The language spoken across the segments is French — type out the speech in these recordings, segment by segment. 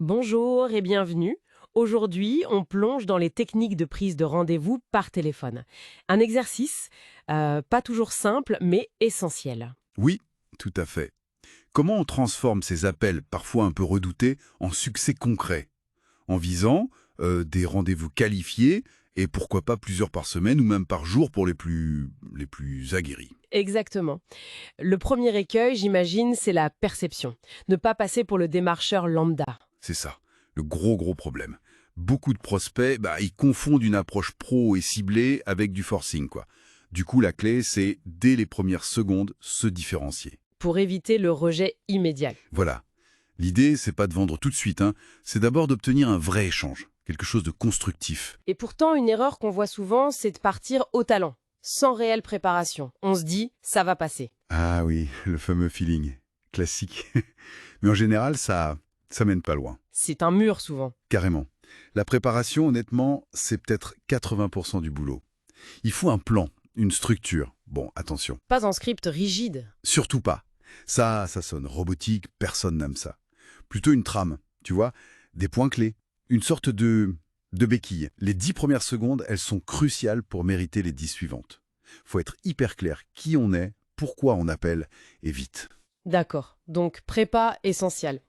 Bonjour et bienvenue. Aujourd'hui, on plonge dans les techniques de prise de rendez-vous par téléphone. Un exercice, pas toujours simple, mais essentiel. Oui, tout à fait. Comment on transforme ces appels parfois un peu redoutés en succès concret? En visant des rendez-vous qualifiés et pourquoi pas plusieurs par semaine ou même par jour pour les plus aguerris. Exactement. Le premier écueil, j'imagine, c'est la perception. Ne pas passer pour le démarcheur lambda. C'est ça, le gros problème. Beaucoup de prospects, ils confondent une approche pro et ciblée avec du forcing, quoi. Du coup, la clé, c'est, dès les premières secondes, se différencier. Pour éviter le rejet immédiat. Voilà. L'idée, c'est pas de vendre tout de suite, hein. C'est d'abord d'obtenir un vrai échange, quelque chose de constructif. Et pourtant, une erreur qu'on voit souvent, c'est de partir au talent, sans réelle préparation. On se dit, ça va passer. Ah oui, le fameux feeling. Classique. Mais en général, ça mène pas loin. C'est un mur souvent. Carrément. La préparation, honnêtement, c'est peut-être 80% du boulot. Il faut un plan, une structure. Bon, attention. Pas un script rigide. Surtout pas. Ça sonne robotique, personne n'aime ça. Plutôt une trame, tu vois, des points clés. Une sorte de béquille. Les 10 premières secondes, elles sont cruciales pour mériter les 10 suivantes. Faut être hyper clair qui on est, pourquoi on appelle, et vite. D'accord, donc prépa essentielle.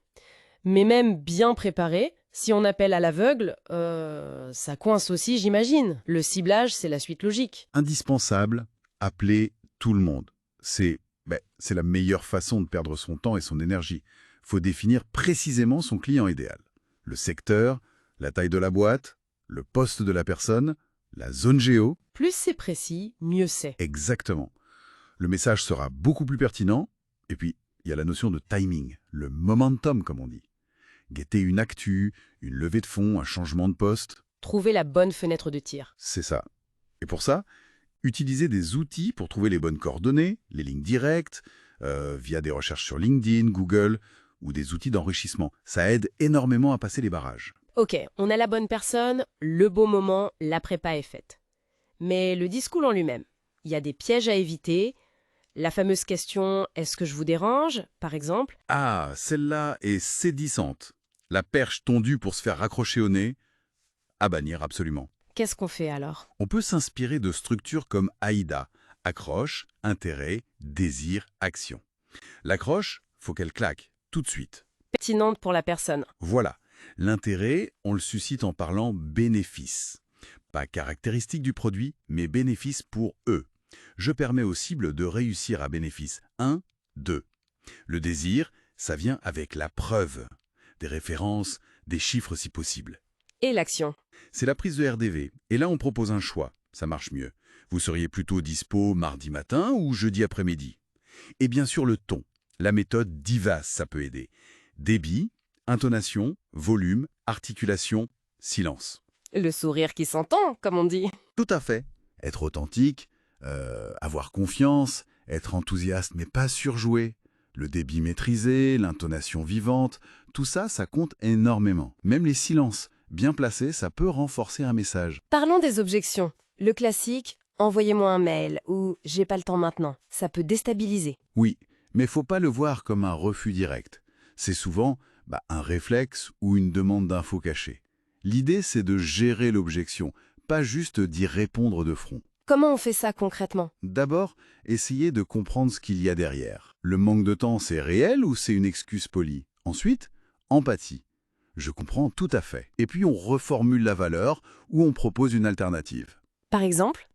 Mais même bien préparé, si on appelle à l'aveugle, ça coince aussi, j'imagine. Le ciblage, c'est la suite logique. Indispensable, appeler tout le monde. C'est la meilleure façon de perdre son temps et son énergie. Faut définir précisément son client idéal. Le secteur, la taille de la boîte, le poste de la personne, la zone géo. Plus c'est précis, mieux c'est. Exactement. Le message sera beaucoup plus pertinent. Et puis, il y a la notion de timing, le momentum, comme on dit. Guetter une actu, une levée de fonds, un changement de poste, Trouver la bonne fenêtre de tir. c'est ça. Et pour ça, utilisez des outils pour trouver les bonnes coordonnées, les lignes directes, via des recherches sur LinkedIn, Google, ou des outils d'enrichissement. Ça aide énormément à passer les barrages. Ok, on a la bonne personne, le beau moment, la prépa est faite. Mais le discours en lui-même, il y a des pièges à éviter. La fameuse question « Est-ce que je vous dérange ?» par exemple. Ah, celle-là est sédissante. La perche tondue pour se faire raccrocher au nez, à bannir absolument. Qu'est-ce qu'on fait alors? On peut s'inspirer de structures comme AIDA, accroche, intérêt, désir, action. L'accroche, faut qu'elle claque, tout de suite. Pertinente pour la personne. Voilà. L'intérêt, on le suscite en parlant bénéfice. Pas caractéristique du produit, mais bénéfice pour eux. Je permets aux cibles de réussir à bénéfice 1, 2. Le désir, ça vient avec la preuve. Des références, des chiffres si possible. Et l'action. C'est la prise de RDV. Et là, on propose un choix. Ça marche mieux. Vous seriez plutôt dispo mardi matin ou jeudi après-midi. Et bien sûr, le ton. La méthode DIVAS, ça peut aider. Débit, intonation, volume, articulation, silence. Le sourire qui s'entend, comme on dit. Tout à fait. Être authentique, avoir confiance, être enthousiaste mais pas surjoué. Le débit maîtrisé, l'intonation vivante, tout ça, ça compte énormément. Même les silences, bien placés, ça peut renforcer un message. Parlons des objections. Le classique, envoyez-moi un mail ou j'ai pas le temps maintenant. Ça peut déstabiliser. Oui, mais faut pas le voir comme un refus direct. C'est souvent un réflexe ou une demande d'infos cachée. L'idée, c'est de gérer l'objection, pas juste d'y répondre de front. Comment on fait ça concrètement? D'abord, essayez de comprendre ce qu'il y a derrière. Le manque de temps, c'est réel ou c'est une excuse polie? Ensuite, empathie. Je comprends tout à fait. Et puis on reformule la valeur ou on propose une alternative. Par exemple?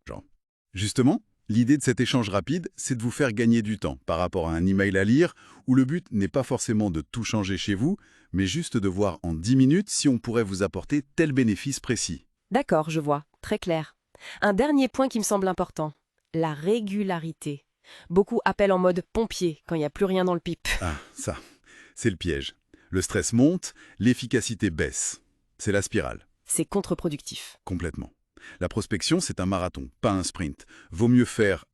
Justement, l'idée de cet échange rapide, c'est de vous faire gagner du temps par rapport à un email à lire où le but n'est pas forcément de tout changer chez vous, mais juste de voir en 10 minutes si on pourrait vous apporter tel bénéfice précis. D'accord, je vois. Très clair. Un dernier point qui me semble important. La régularité. Beaucoup appellent en mode pompier quand il n'y a plus rien dans le pipe. Ah, ça, c'est le piège. Le stress monte, l'efficacité baisse. C'est la spirale, C'est contre-productif. complètement. La prospection, c'est un marathon, pas un sprint. Vaut mieux faire,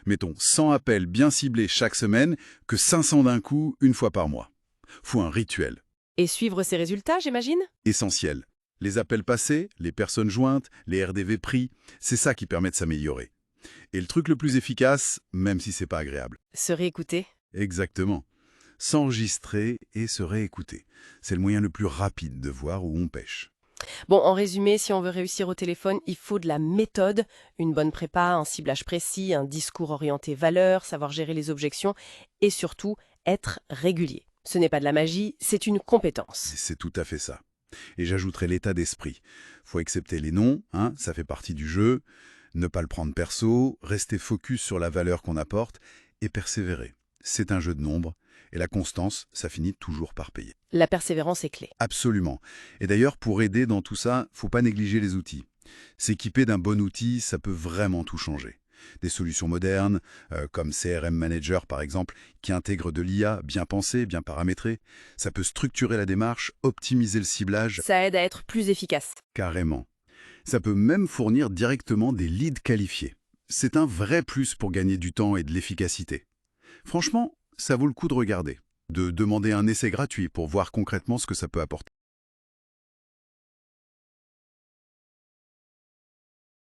mettons, 100 appels bien ciblés chaque semaine que 500 d'un coup, une fois par mois. Faut un rituel. Et suivre ses résultats, j'imagine? Essentiel. Les appels passés, les personnes jointes, les RDV pris, c'est ça qui permet de s'améliorer. Et le truc le plus efficace, même si c'est pas agréable. Se réécouter. Exactement. s'enregistrer et se réécouter. C'est le moyen le plus rapide de voir où on pêche. Bon, en résumé, si on veut réussir au téléphone, il faut de la méthode, une bonne prépa, un ciblage précis, un discours orienté valeur, savoir gérer les objections et surtout être régulier. Ce n'est pas de la magie, c'est une compétence. C'est tout à fait ça. Et j'ajouterai l'état d'esprit. Faut accepter les noms, hein, ça fait partie du jeu, ne pas le prendre perso, rester focus sur la valeur qu'on apporte et persévérer. C'est un jeu de nombres, et la constance, ça finit toujours par payer. La persévérance est clé. Absolument. Et d'ailleurs, pour aider dans tout ça, faut pas négliger les outils. S'équiper d'un bon outil, ça peut vraiment tout changer. Des solutions modernes, comme CRM Manager par exemple, qui intègrent de l'IA bien pensée, bien paramétrée, ça peut structurer la démarche, optimiser le ciblage, Ça aide à être plus efficace. carrément. Ça peut même fournir directement des leads qualifiés. C'est un vrai plus pour gagner du temps et de l'efficacité. Franchement, ça vaut le coup de regarder, de demander un essai gratuit pour voir concrètement ce que ça peut apporter.